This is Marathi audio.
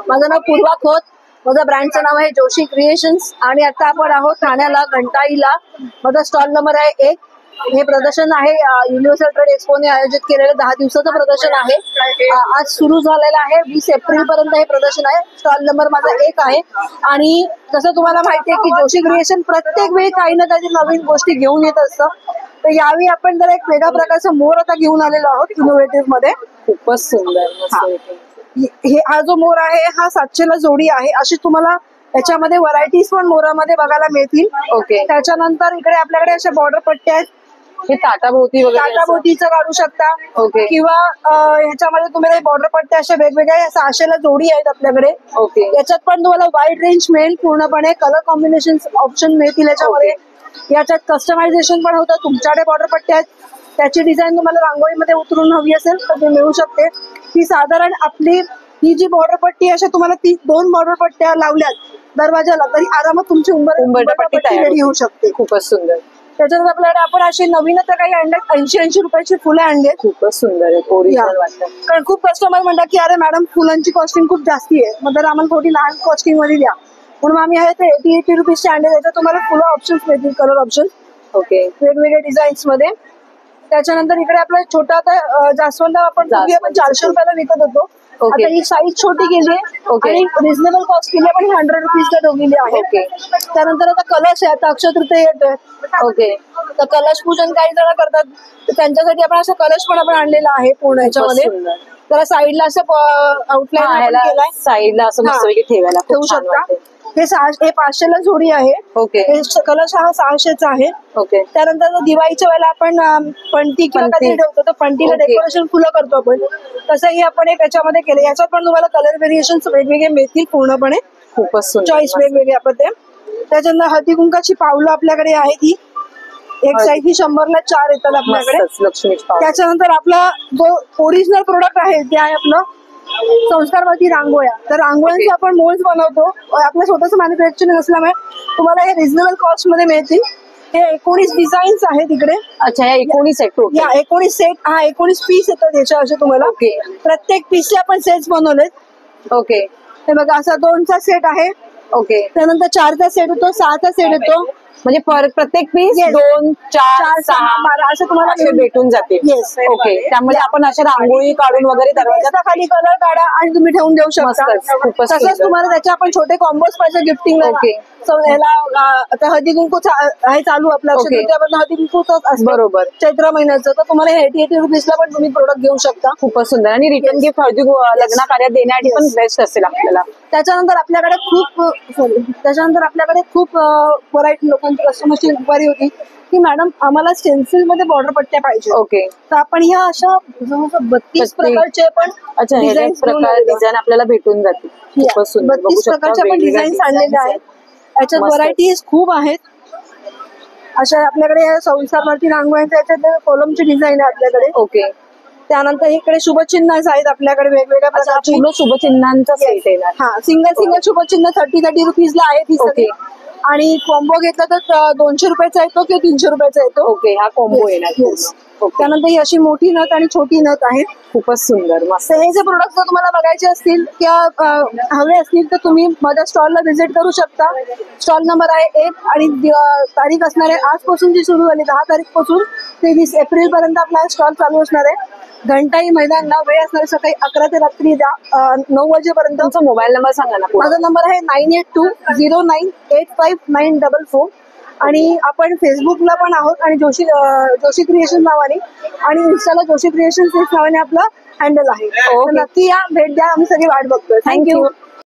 माझं नाव पूर्वा खोत, माझ्या ब्रँडचं नाव आहे जोशी क्रिएशन्स आणि आता आपण आहोत ठाण्याला घंटाईला. माझा स्टॉल नंबर आहे 1. हे प्रदर्शन आहे युनिव्हर्सल ट्रेड एक्सपोने आयोजित केलेलं 10 दिवसाचं प्रदर्शन आहे. आज सुरू झालेलं आहे. 20 एप्रिल पर्यंत हे प्रदर्शन आहे. स्टॉल नंबर माझा 1 आहे. आणि जसं तुम्हाला माहिती आहे की जोशी क्रिएशन प्रत्येक वेळी काही ना काही नवीन गोष्टी घेऊन येत असतं. तर यावेळी आपण जर एक वेगळ्या प्रकारचा मोर आता घेऊन आलेलो आहोत इनोव्हेटिव्ह मध्ये. खूपच सुंदर. हा जो मोर आहे हा 700 ला जोडी आहे. अशी तुम्हाला याच्यामध्ये व्हरायटीज पण मोरामध्ये बघायला मिळतील. ओके. त्याच्यानंतर इकडे आपल्याकडे अशा बॉर्डर पट्ट्या आहेत. हे ताटाभोवती वगैरे ताटाभोवतीचं काढू शकता. ओके. किंवा ह्याच्यामध्ये तुम्हाला बॉर्डर पट्ट्या अशा वेगवेगळ्या 600 ला जोडी आहेत आपल्याकडे. ओके. याच्यात पण तुम्हाला वाईड रेंज मिळेल पूर्णपणे. कलर कॉम्बिनेशन ऑप्शन मिळतील याच्यामध्ये. याच्यात कस्टमायझेशन पण होतं. तुमच्याकडे बॉर्डर पट्ट्या आहेत, त्याची डिझाईन तुम्हाला रांगोळीमध्ये उतरून हवी असेल तर ते मिळू शकते. ही साधारण आपली ही जी बॉर्डर पट्टी अशा तुम्हाला 2 बॉर्डर पट्ट्या लावल्यात दरवाजाला तरी आरामात तुमची उंबरपट्टी रेडी होऊ शकते. खूपच सुंदर. त्याच्यानंतर आपल्याकडे आपण असे नवीन आता काही आणले 80-80 रुपयाची फुलं आणली. खूपच सुंदर आहे. ओरिजिनल वाटतं. कारण खूप कस्टमर म्हणतात की अरे मॅडम फुलांची कॉस्टिंग खूप जास्ती आहे, मग तर आम्हाला थोडी लहान कॉस्टिंग मध्ये द्या. म्हणून आम्ही आहे ते 80 रुपीजचे आणले. त्याच्यात तुम्हाला फुलं ऑप्शन्स मिळतील, कलर ऑप्शन. ओके. वेगवेगळ्या डिझाईन्स मध्ये. त्याच्यानंतर इकडे आपला छोटा आता जास्वंद आपण 400 रुपयाला विकत होतो. आता ही साईज छोटी केली आहे आणि रिझनेबल कॉस्ट केली पण 100 रुपीजला दोघीली आहे. त्यानंतर आता कलश आहे. आता अक्षय तृतीया येतोय. ओके. तर कलश पूजन काही जण करतात, तर त्यांच्यासाठी आपण असं कलश पण आपण आणलेला आहे पूर्ण याच्यामध्ये. जरा साईडला असं आउटलाईन केलाय, साईडला असं मस्तपैकी ठेवू शकता. हे 500 ला जोडी आहे. ओके. कलश हा 600चा आहे. ओके. त्यानंतर दिवाळीच्या वेळेला आपण पणती किंवा काहीतरी ठेवतो, तर पणतीला डेकोरेशन फुलं करतो आपण, तसंही आपण एक याच्यामध्ये केलं. याच्यात पण तुम्हाला कलर व्हेरिएशन वेगवेगळे मिळतील पूर्णपणे. खूपच चॉईस वेगवेगळे आपण ते. त्याच्यानंतर हळदी कुंकाची पावलं आपल्याकडे आहेत. ही एक साईज ही 100 ला 4 येतात आपल्याकडे. त्याच्यानंतर आपला जो ओरिजिनल प्रोडक्ट आहे ते आहे आपलं संस्कारवरती रांगोळ्या. तर रांगोळ्यांचे आपण मोल्ड बनवतो. आपल्या स्वतःच मॅन्युफॅक्चरिंग असल्यामुळे तुम्हाला हे रिझनेबल कॉस्ट मध्ये मिळतील. हे 19 डिझाईन्स आहेत इकडे. अच्छा, या 19 सेट. या 19 सेट. हा 19 पीस येतात याच्या असे तुम्हाला. ओके. प्रत्येक पीसचे आपण सेट्स बनवलेत. ओके. हे बघा असा 2चा सेट आहे. ओके. त्यानंतर 4चा सेट येतो, 6चा सेट येतो. म्हणजे प्रत्येक पीस 2, 4, 6, 12 असं तुम्हाला भेटून जाते. ओके. त्यामुळे आपण अशा रांगोळी काढून वगैरे दरवाजा खाली कलर काढा आणि तुम्ही ठेवून देऊ शकता. तसंच तुम्हाला त्याचे आपण छोटे कॉम्बोज पाहिजे गिफ्टिंग. ओके. ह्याला आता हळदी कुंकू आहे चालू आपलं. हळदी कुंकू बरोबर चैत्र महिन्याचं, तर तुम्हाला 80 रुपीजला पण तुम्ही प्रोडक्ट घेऊ शकता. खूपच सुंदर. आणि रिटर्न गिफ्ट हळदी लग्न कार्यात देण्यासाठी पण बेस्ट असेल आपल्याला. त्याच्यानंतर आपल्याकडे खूप व्हरायटी लोकांची कस्टमरची इन्क्वायरी होती की मॅडम आम्हाला स्टेन्सिल मध्ये बॉर्डर पट्ट्या पाहिजे. ओके. तर आपण ह्या अशा 32 प्रकारचे पण डिझाईन आपल्याला भेटून जाते. 32 प्रकारचे आपण डिझाईन्स आणलेले आहेत. याच्यात व्हरायटीज खूप आहेत. अशा आपल्याकडे संसारवरती रांगोळ्यांच्या याच्यात कोलमची डिझाईन आहे आपल्याकडे. ओके. त्यानंतर इकडे शुभचिन्ह आहेत आपल्याकडे वेगवेगळ्या प्रकारची. शुभचिन्हांचा सेट आहे. हा सिंगल शुभचिन्ह 30 रुपीजला आहेत ही सगळी. आणि कॉम्बो घेतला तर 200 रुपयाचा येतो किंवा 300 रुपयाचा येतो. ओके. हा कॉम्बो येणार. त्यानंतर ही अशी मोठी नथ आणि छोटी नथ आहे. खूपच सुंदर. मस्त. हे जे प्रोडक्ट जर तुम्हाला बघायचे असतील किंवा हवे असतील तर तुम्ही माझ्या स्टॉलला व्हिजिट करू शकता. स्टॉल नंबर आहे 1 आणि तारीख असणार आहे आजपासून जी सुरू झाली 10 तारीखपासून ते 20 एप्रिल पर्यंत आपला स्टॉल चालू असणार आहे. घंटाई मैदानला. वेळ असणार सकाळी 11 ते रात्री 9 वाजेपर्यंत. तुमचा मोबाईल नंबर सांगा ना. माझा नंबर आहे 9820985444. आणि आपण फेसबुकला पण आहोत आणि जोशी क्रिएशन नावाने, आणि इन्स्टाला जोशी क्रिएशन नावाने आपलं हँडल आहे. नक्की या, भेट द्या. आम्ही सगळी वाट बघतोय. थँक्यू.